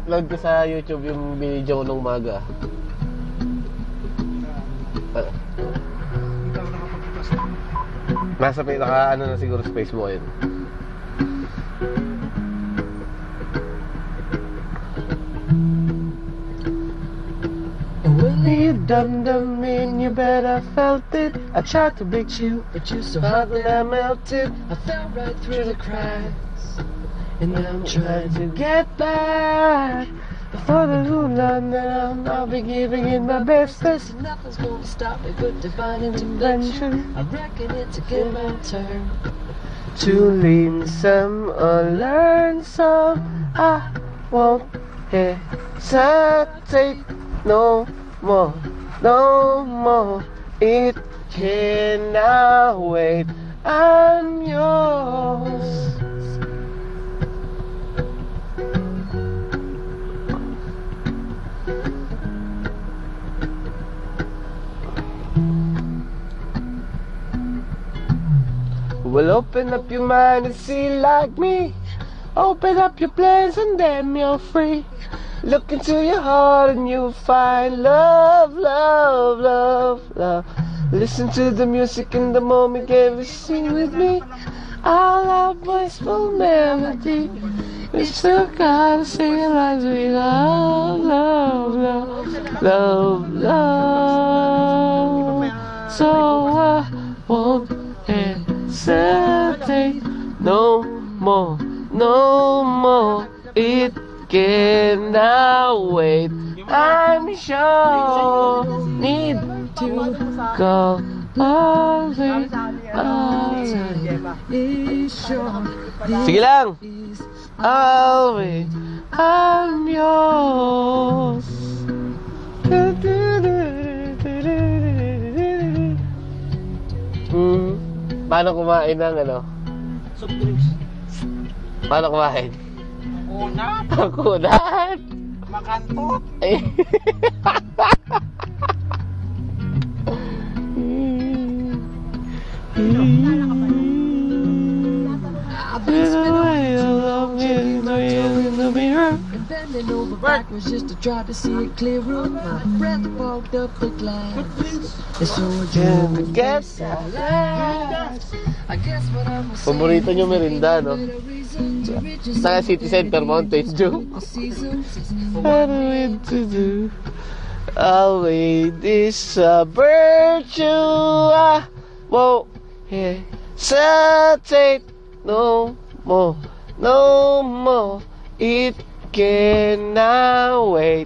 in-upload ko sa YouTube yung video ko nung umaga. Nasa pinaka ano na siguro space mo yun. When you dum-dum in, you better felt it. I tried to beat you, but you so hot that I melted. I fell right through the cracks, and now I'm trying to get back. Before the hula, then I'll be giving it my best. There's nothing's gonna stop me but divine intervention. I reckon it's again my turn to learn some or learn some. I won't hesitate no more, no more. It cannot wait. I'm yours. Well, open up your mind and see like me. Open up your plans and then you're free. Look into your heart and you'll find love, love, love, love. Listen to the music in the moment, can you sing with me? All our voiceful melody. We still gotta sing it like we love, love, love, love, love. So I won't hesitate no more, no more. It cannot wait. I'm sure need to go away. Sige lang. I'll wait. I'm yours. Paano kumain ng ano? Soft drinks. Paano kumain? Kunat. Kunat. Makantot. Bending over backwards just to try to see it clearer. My breath fogged up the glass. It's so Can we get I guess what I'm saying. Paborito nyo merinda, no? Sa City Center, Mountain Dew. What do we to do? I'll wait this virtue. I won't hesitate no more, no more. It cannot wait.